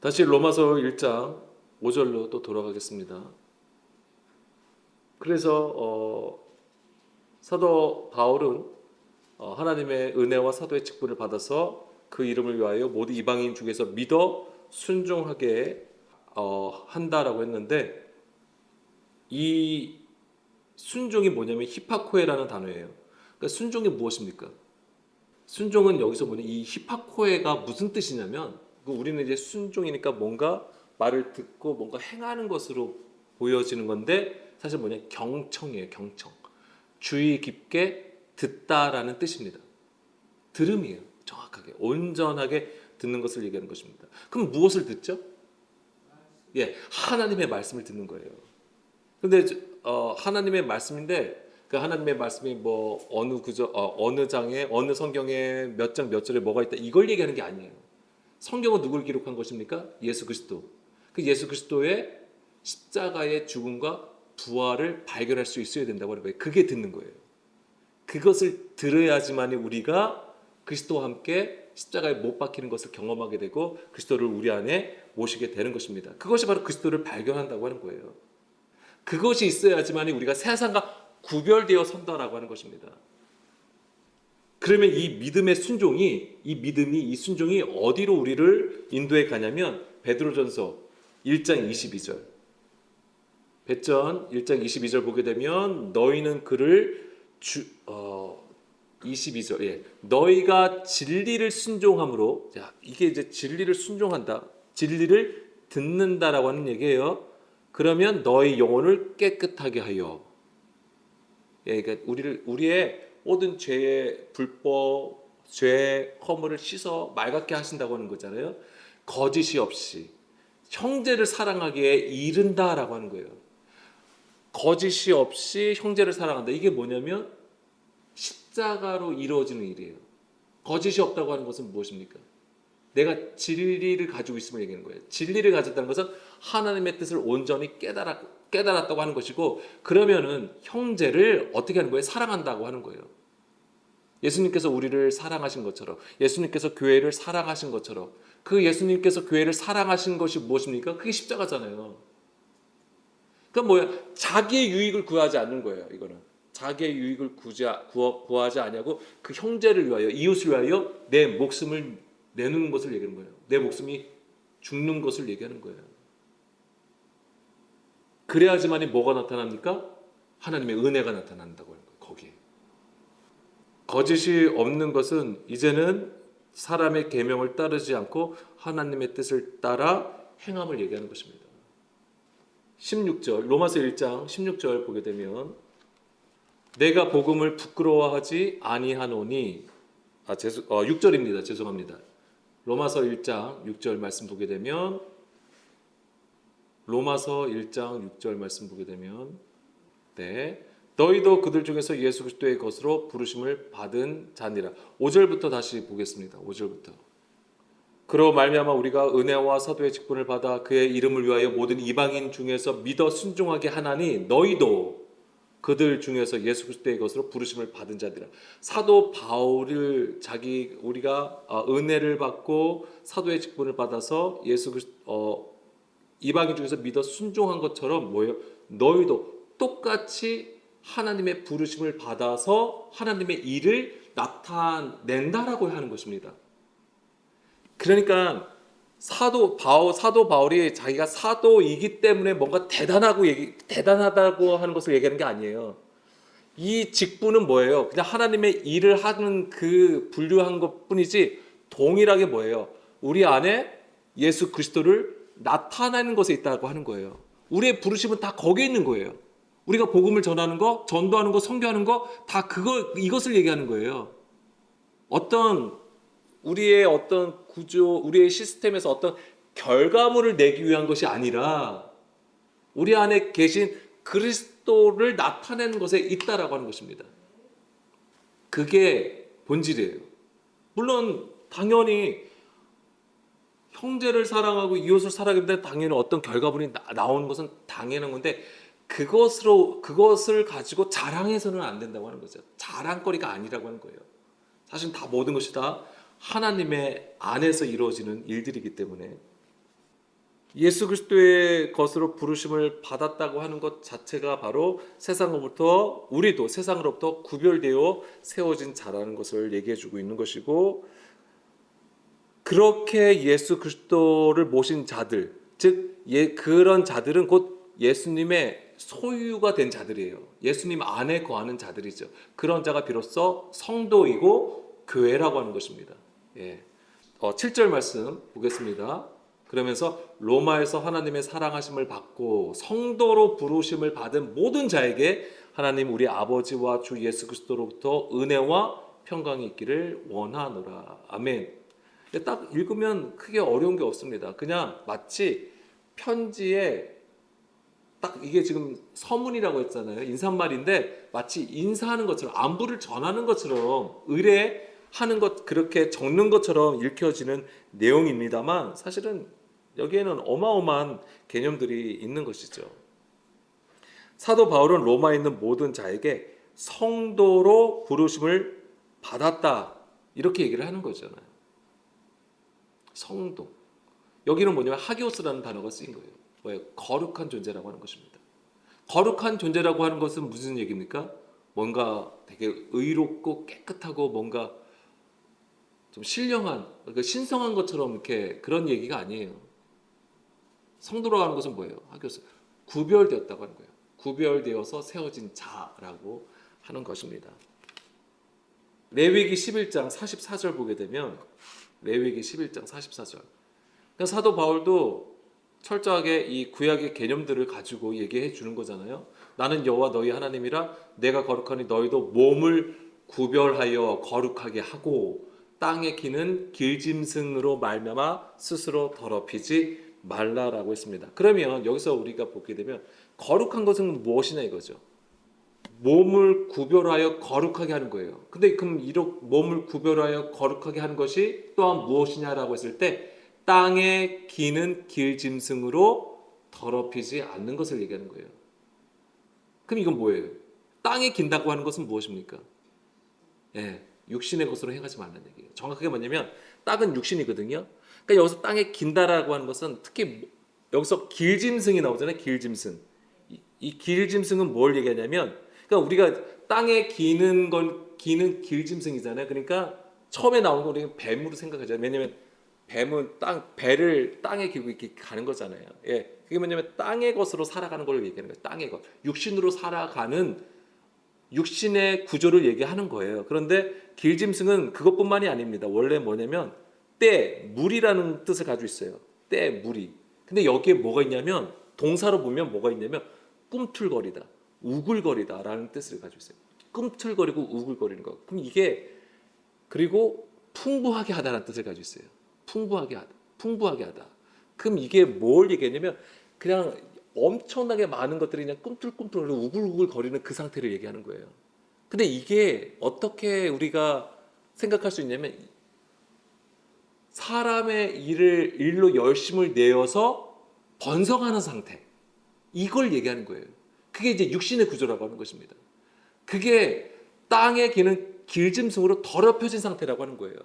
다시 로마서 1장 5절로 또 돌아가겠습니다. 그래서 사도 바울은 하나님의 은혜와 사도의 직분을 받아서 그 이름을 위하여 모두 이방인 중에서 믿어 순종하게 한다라고 했는데 이 순종이 뭐냐면 히파코에라는 단어예요. 그러니까 순종이 무엇입니까? 순종은 여기서 보는 이 히파코에가 무슨 뜻이냐면 우리는 이제 순종이니까 뭔가 말을 듣고 뭔가 행하는 것으로 보여지는 건데 사실 뭐냐 경청이에요. 경청. 주의 깊게 듣다라는 뜻입니다. 들음이에요. 정확하게 온전하게 듣는 것을 얘기하는 것입니다. 그럼 무엇을 듣죠? 예, 하나님의 말씀을 듣는 거예요. 근데 하나님의 말씀인데 그 하나님의 말씀이 뭐 어느 구절, 어느 장에, 어느 성경에 몇 장 몇 절에 뭐가 있다 이걸 얘기하는 게 아니에요. 성경은 누굴 기록한 것입니까? 예수 그리스도. 그 예수 그리스도의 십자가의 죽음과 부활을 발견할 수 있어야 된다고 하는 거예요. 그게 듣는 거예요. 그것을 들어야지만 우리가 그리스도와 함께 십자가에 못 박히는 것을 경험하게 되고 그리스도를 우리 안에 모시게 되는 것입니다. 그것이 바로 그리스도를 발견한다고 하는 거예요. 그것이 있어야지만 우리가 세상과 구별되어 선다라고 하는 것입니다. 그러면 이 믿음의 순종이 이 순종이 어디로 우리를 인도해 가냐면 베드로전서 1장 22절. 베전 1장 22절 보게 되면 너희는 그를 22절. 예. 너희가 진리를 순종함으로 자, 이게 이제 진리를 순종한다. 진리를 듣는다라고 하는 얘기예요. 그러면 너희 영혼을 깨끗하게 하여. 예, 그러니까 우리의 모든 죄의 불법, 죄의 허물을 씻어 맑게 하신다고 하는 거잖아요. 거짓이 없이 형제를 사랑하기에 이른다라고 하는 거예요. 거짓이 없이 형제를 사랑한다. 이게 뭐냐면 십자가로 이루어지는 일이에요. 거짓이 없다고 하는 것은 무엇입니까? 내가 진리를 가지고 있음을 얘기하는 거예요. 진리를 가졌다는 것은 하나님의 뜻을 온전히 깨달았다고 하는 것이고 그러면은 형제를 어떻게 하는 거예요? 사랑한다고 하는 거예요. 예수님께서 우리를 사랑하신 것처럼 예수님께서 교회를 사랑하신 것처럼 그 예수님께서 교회를 사랑하신 것이 무엇입니까? 그게 십자가잖아요. 그러니까 뭐야? 자기의 유익을 구하지 않는 거예요. 이거는 자기의 유익을 구하지 아니하고 그 형제를 위하여 이웃을 위하여 내 목숨을 내놓는 것을 얘기하는 거예요. 내 목숨이 죽는 것을 얘기하는 거예요. 그래야지만이 뭐가 나타납니까? 하나님의 은혜가 나타난다고 하는 거예요. 거기에. 거짓이 없는 것은 이제는 사람의 계명을 따르지 않고 하나님의 뜻을 따라 행함을 얘기하는 것입니다. 16절 로마서 1장 16절 보게 되면 내가 복음을 부끄러워하지 아니하노니 6절입니다. 죄송합니다. 로마서 1장 6절 말씀 보게 되면 로마서 1장 6절 말씀 보게 되면 네 너희도 그들 중에서 예수 그리스도의 것으로 부르심을 받은 자니라. 5절부터 다시 보겠습니다. 5절부터 그로 말미암아 우리가 은혜와 사도의 직분을 받아 그의 이름을 위하여 모든 이방인 중에서 믿어 순종하게 하나니 너희도 그들 중에서 예수 그리스도의 것으로 부르심을 받은 자들이라. 사도 바울을 우리가 은혜를 받고 사도의 직분을 받아서 예수 그리스도 이방인 중에서 믿어 순종한 것처럼 뭐예요? 너희도 똑같이 하나님의 부르심을 받아서 하나님의 일을 나타낸다라고 하는 것입니다. 그러니까 사도 바울이 자기가 사도이기 때문에 뭔가 대단하다고 하는 것을 얘기하는 게 아니에요. 이 직분은 뭐예요? 그냥 하나님의 일을 하는 그 분류한 것뿐이지 동일하게 뭐예요? 우리 안에 예수 그리스도를 나타내는 것에 있다고 하는 거예요. 우리의 부르심은 다 거기에 있는 거예요. 우리가 복음을 전하는 거, 전도하는 거, 선교하는 거 다 이것을 얘기하는 거예요. 우리의 어떤 구조, 우리의 시스템에서 어떤 결과물을 내기 위한 것이 아니라 우리 안에 계신 그리스도를 나타내는 것에 있다라고 하는 것입니다. 그게 본질이에요. 물론 당연히 형제를 사랑하고 이웃을 사랑하기 때문에 당연히 어떤 결과물이 나오는 것은 당연한 건데 그것을 가지고 자랑해서는 안 된다고 하는 거죠. 자랑거리가 아니라고 하는 거예요. 사실 다 모든 것이 다 하나님의 안에서 이루어지는 일들이기 때문에 예수 그리스도의 것으로 부르심을 받았다고 하는 것 자체가 바로 우리도 세상으로부터 구별되어 세워진 자라는 것을 얘기해주고 있는 것이고 그렇게 예수 그리스도를 모신 자들 즉 그런 자들은 곧 예수님의 소유가 된 자들이에요. 예수님 안에 거하는 자들이죠. 그런 자가 비로소 성도이고 교회라고 하는 것입니다. 예. 7절 말씀 보겠습니다. 그러면서 로마에서 하나님의 사랑하심을 받고 성도로 부르심을 받은 모든 자에게 하나님 우리 아버지와 주 예수 그리스도로부터 은혜와 평강이 있기를 원하노라. 아멘. 딱 읽으면 크게 어려운 게 없습니다. 그냥 마치 편지에 딱 이게 지금 서문이라고 했잖아요. 인사말인데 마치 인사하는 것처럼 안부를 전하는 것처럼 의뢰하는 것 그렇게 적는 것처럼 읽혀지는 내용입니다만 사실은 여기에는 어마어마한 개념들이 있는 것이죠. 사도 바울은 로마에 있는 모든 자에게 성도로 부르심을 받았다 이렇게 얘기를 하는 거잖아요. 성도. 여기는 뭐냐면 하기오스라는 단어가 쓰인 거예요. 왜? 거룩한 존재라고 하는 것입니다. 거룩한 존재라고 하는 것은 무슨 얘기입니까? 뭔가 되게 의롭고 깨끗하고 뭔가 좀 신령한, 신성한 것처럼 이렇게 그런 얘기가 아니에요. 성도라고 하는 것은 뭐예요? 하기오스. 구별되었다고 하는 거예요. 구별되어서 세워진 자라고 하는 것입니다. 레위기 11장 44절 보게 되면 레위기 11장 44절. 그러니까 사도 바울도 철저하게 이 구약의 개념들을 가지고 얘기해 주는 거잖아요. 나는 여호와 너희 하나님이라 내가 거룩하니 너희도 몸을 구별하여 거룩하게 하고 땅에 기는 길짐승으로 말미암아 스스로 더럽히지 말라라고 했습니다. 그러면 여기서 우리가 보게 되면 거룩한 것은 무엇이냐 이거죠. 몸을 구별하여 거룩하게 하는 거예요. 근데 그럼 이렇게 몸을 구별하여 거룩하게 하는 것이 또한 무엇이냐라고 했을 때 땅에 기는 길짐승으로 더럽히지 않는 것을 얘기하는 거예요. 그럼 이건 뭐예요? 땅에 긴다고 하는 것은 무엇입니까? 예, 육신의 것으로 행하지 말라는 얘기예요. 정확하게 뭐냐면 땅은 육신이거든요. 그러니까 여기서 땅에 긴다라고 하는 것은 특히 여기서 길짐승이 나오잖아요. 길짐승. 이 길짐승은 뭘 얘기하냐면 그러니까 우리가 땅에 기는 길짐승이잖아요. 그러니까 처음에 나오는 거 우리가 뱀으로 생각하잖아요. 왜냐면 뱀은 배를 땅에 기고 이렇게 가는 거잖아요. 예. 그게 뭐냐면 땅의 것으로 살아가는 걸 얘기하는 거예요. 땅의 것. 육신으로 살아가는 육신의 구조를 얘기하는 거예요. 그런데 길짐승은 그것뿐만이 아닙니다. 원래 뭐냐면 물이라는 뜻을 가지고 있어요. 물이. 근데 여기에 뭐가 있냐면 동사로 보면 뭐가 있냐면 꿈틀거리다, 우글거리다라는 뜻을 가지고 있어요. 꿈틀거리고 우글거리는 거. 그럼 이게 그리고 풍부하게 하다라는 뜻을 가지고 있어요. 풍부하게 하다. 그럼 이게 뭘 얘기하냐면 그냥 엄청나게 많은 것들이 그냥 꿈틀꿈틀 우글우글 거리는 그 상태를 얘기하는 거예요. 근데 이게 어떻게 우리가 생각할 수 있냐면 사람의 일로 열심을 내어서 번성하는 상태. 이걸 얘기하는 거예요. 그게 이제 육신의 구조라고 하는 것입니다. 그게 땅에 기는 길짐승으로 더럽혀진 상태라고 하는 거예요.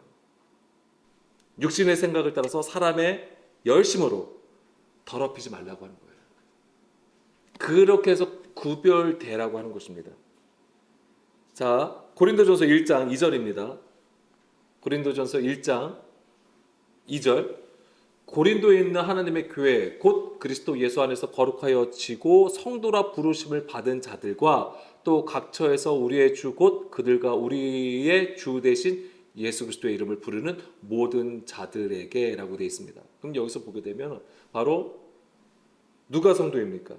육신의 생각을 따라서 사람의 열심으로 더럽히지 말라고 하는 거예요. 그렇게 해서 구별되라고 하는 것입니다. 자, 고린도전서 1장 2절입니다. 고린도전서 1장 2절. 고린도에 있는 하나님의 교회 곧 그리스도 예수 안에서 거룩하여지고 성도라 부르심을 받은 자들과 또 각처에서 우리의 주 곧 그들과 우리의 주 대신 예수 그리스도의 이름을 부르는 모든 자들에게라고 되어 있습니다. 그럼 여기서 보게 되면 바로 누가 성도입니까?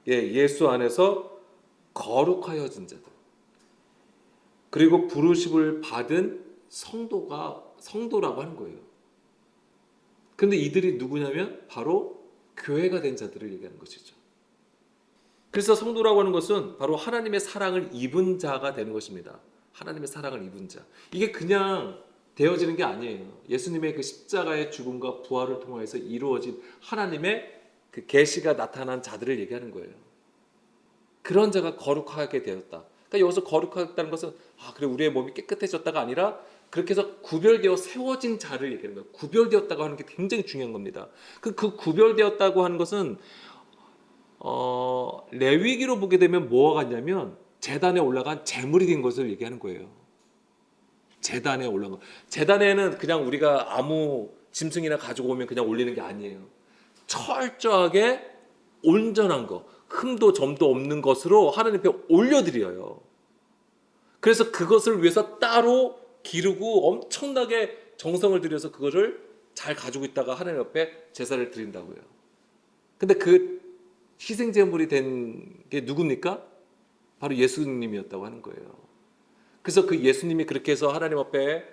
예수 안에서 거룩하여진 자들. 그리고 부르심을 받은 성도라고 하는 거예요. 근데 이들이 누구냐면 바로 교회가 된 자들을 얘기하는 것이죠. 그래서 성도라고 하는 것은 바로 하나님의 사랑을 입은 자가 되는 것입니다. 하나님의 사랑을 입은 자. 이게 그냥 되어지는 게 아니에요. 예수님의 그 십자가의 죽음과 부활을 통해서 이루어진 하나님의 그 계시가 나타난 자들을 얘기하는 거예요. 그런 자가 거룩하게 되었다. 그러니까 여기서 거룩하다는 것은 그래 우리의 몸이 깨끗해졌다가 아니라 그렇게 해서 구별되어 세워진 자를 얘기하는 거예요. 구별되었다고 하는 게 굉장히 중요한 겁니다. 그 구별되었다고 하는 것은 레위기로 보게 되면 뭐가 같냐면 제단에 올라간 제물이 된 것을 얘기하는 거예요. 제단에 올라간 거. 제단에는 그냥 우리가 아무 짐승이나 가지고 오면 그냥 올리는 게 아니에요. 철저하게 온전한 거, 흠도 점도 없는 것으로 하나님 앞에 올려드려요. 그래서 그것을 위해서 따로 기르고 엄청나게 정성을 들여서 그거를 잘 가지고 있다가 하나님 앞에 제사를 드린다고요. 근데 그 희생제물이 된 게 누굽니까? 바로 예수님이었다고 하는 거예요. 그래서 그 예수님이 그렇게 해서 하나님 앞에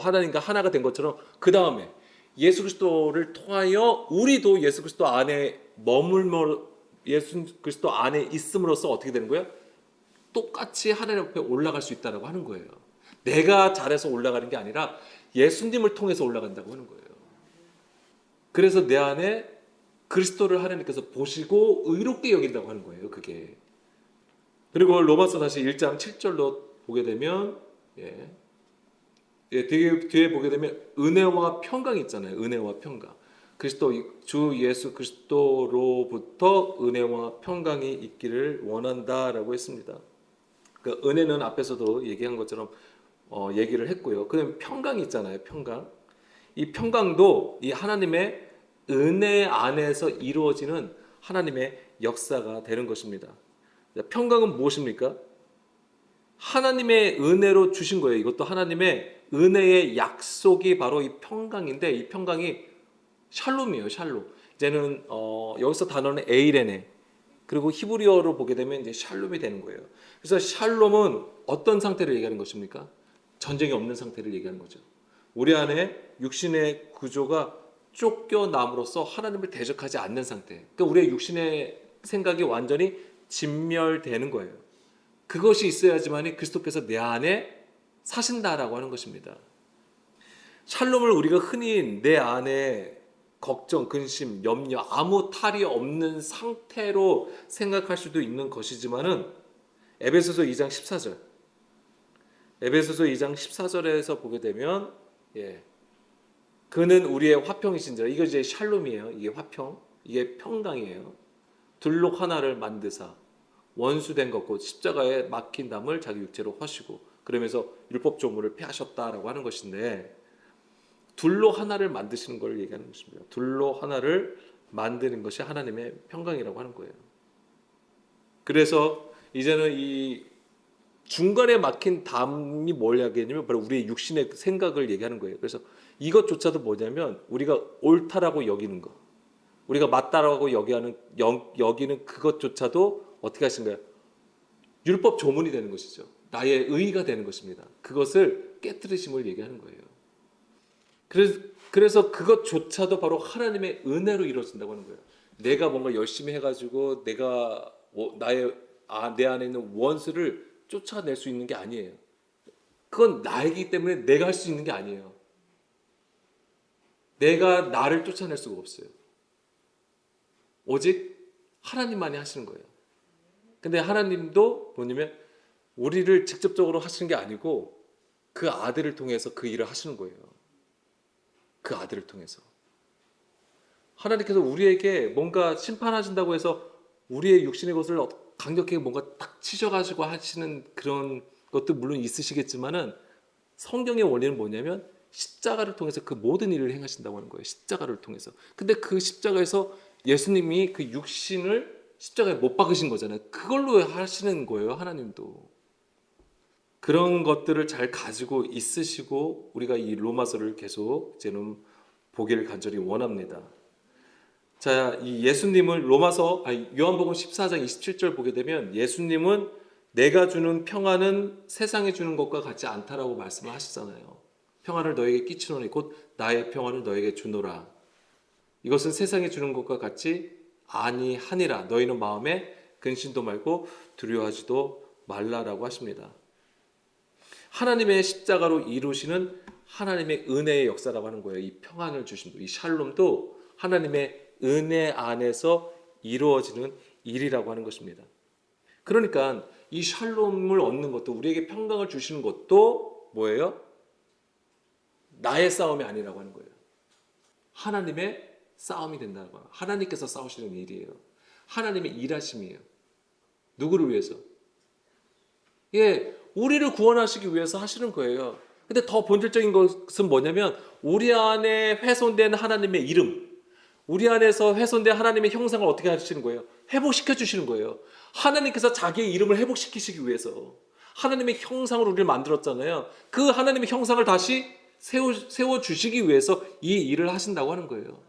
하나님과 하나가 된 것처럼 그 다음에 예수 그리스도를 통하여 우리도 예수 그리스도 안에 예수 그리스도 안에 있음으로써 어떻게 되는 거예요? 똑같이 하나님 앞에 올라갈 수 있다라고 하는 거예요. 내가 잘해서 올라가는 게 아니라 예수님을 통해서 올라간다고 하는 거예요. 그래서 내 안에 그리스도를 하나님께서 보시고 의롭게 여긴다고 하는 거예요. 그게. 그리고 로마서 다시 1장 7절로 보게 되면 뒤에 보게 되면 은혜와 평강이 있잖아요. 은혜와 평강. 주 예수 그리스도로부터 은혜와 평강이 있기를 원한다라고 했습니다. 그 은혜는 앞에서도 얘기한 것처럼 얘기를 했고요. 그다음에 평강이 있잖아요. 평강. 이 평강도 이 하나님의 은혜 안에서 이루어지는 하나님의 역사가 되는 것입니다. 평강은 무엇입니까? 하나님의 은혜로 주신 거예요. 이것도 하나님의 은혜의 약속이 바로 이 평강인데 이 평강이 샬롬이에요. 샬롬. 이제는 여기서 단어는 에이레네. 그리고 히브리어로 보게 되면 이제 샬롬이 되는 거예요. 그래서 샬롬은 어떤 상태를 얘기하는 것입니까? 전쟁이 없는 상태를 얘기하는 거죠. 우리 안에 육신의 구조가 쫓겨남으로써 하나님을 대적하지 않는 상태. 그러니까 우리의 육신의 생각이 완전히 진멸되는 거예요. 그것이 있어야지만이 그리스도께서 내 안에 사신다라고 하는 것입니다. 샬롬을 우리가 흔히 내 안에 걱정, 근심, 염려, 아무 탈이 없는 상태로 생각할 수도 있는 것이지만은 에베소서 2장 14절. 에베소서 2장 14절에서 보게 되면 그는 우리의 화평이신지라. 이거 이제 샬롬이에요. 이게 화평, 이게 평강이에요. 둘록 하나를 만드사 원수된 것고 십자가에 막힌 담을 자기 육체로 허시고 그러면서 율법 조물을 폐하셨다라고 하는 것인데 둘로 하나를 만드시는 걸 얘기하는 것입니다. 둘로 하나를 만드는 것이 하나님의 평강이라고 하는 거예요. 그래서 이제는 이 중간에 막힌 담이 뭐냐면 바로 우리의 육신의 생각을 얘기하는 거예요. 그래서 이것조차도 뭐냐면 우리가 옳다라고 여기는 것, 우리가 맞다라고 여기는 그것조차도 어떻게 하신 거예요? 율법 조문이 되는 것이죠. 나의 의의가 되는 것입니다. 그것을 깨뜨리심을 얘기하는 거예요. 그래서 그것조차도 바로 하나님의 은혜로 이루어진다고 하는 거예요. 내가 뭔가 열심히 해가지고 내 안에 있는 원수를 쫓아낼 수 있는 게 아니에요. 그건 나이기 때문에 내가 할 수 있는 게 아니에요. 내가 나를 쫓아낼 수가 없어요. 오직 하나님만이 하시는 거예요. 근데 하나님도 뭐냐면 우리를 직접적으로 하시는 게 아니고 그 아들을 통해서 그 일을 하시는 거예요. 그 아들을 통해서. 하나님께서 우리에게 뭔가 심판하신다고 해서 우리의 육신의 것을 강력하게 뭔가 딱 치셔가지고 하시는 그런 것도 물론 있으시겠지만은 성경의 원리는 뭐냐면 십자가를 통해서 그 모든 일을 행하신다고 하는 거예요. 십자가를 통해서. 근데 그 십자가에서 예수님이 그 육신을 십자가에 못 박으신 거잖아요. 그걸로 하시는 거예요. 하나님도. 그런 것들을 잘 가지고 있으시고 우리가 이 로마서를 계속 이제는 보기를 간절히 원합니다. 자, 이 예수님을 요한복음 14장 27절 보게 되면 예수님은 내가 주는 평안은 세상에 주는 것과 같지 않다라고 말씀을 하시잖아요. 평안을 너에게 끼치노니 곧 나의 평안을 너에게 주노라. 이것은 세상에 주는 것과 같지 아니하니라. 너희는 마음에 근심도 말고 두려워하지도 말라라고 하십니다. 하나님의 십자가로 이루시는 하나님의 은혜의 역사라고 하는 거예요. 이 평안을 주심도, 이 샬롬도 하나님의 은혜 안에서 이루어지는 일이라고 하는 것입니다. 그러니까 이 샬롬을 얻는 것도, 우리에게 평강을 주시는 것도 뭐예요? 나의 싸움이 아니라고 하는 거예요. 하나님의 싸움이 된다는 거예요. 하나님께서 싸우시는 일이에요. 하나님의 일하심이에요. 누구를 위해서? 우리를 구원하시기 위해서 하시는 거예요. 근데 더 본질적인 것은 뭐냐면 우리 안에 훼손된 하나님의 이름, 우리 안에서 훼손된 하나님의 형상을 어떻게 하시는 거예요? 회복시켜 주시는 거예요. 하나님께서 자기의 이름을 회복시키시기 위해서, 하나님의 형상으로 우리를 만들었잖아요. 그 하나님의 형상을 다시 세워 주시기 위해서 이 일을 하신다고 하는 거예요.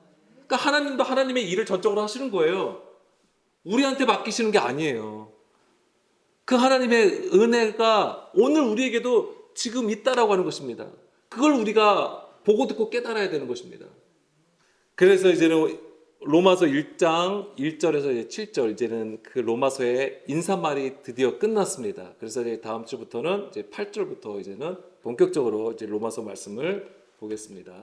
그러니까 하나님도 하나님의 일을 전적으로 하시는 거예요. 우리한테 맡기시는 게 아니에요. 그 하나님의 은혜가 오늘 우리에게도 지금 있다라고 하는 것입니다. 그걸 우리가 보고 듣고 깨달아야 되는 것입니다. 그래서 이제는 로마서 1장 1절에서 7절 이제는 그 로마서의 인사말이 드디어 끝났습니다. 그래서 이제 다음 주부터는 이제 8절부터 이제는 본격적으로 이제 로마서 말씀을 보겠습니다.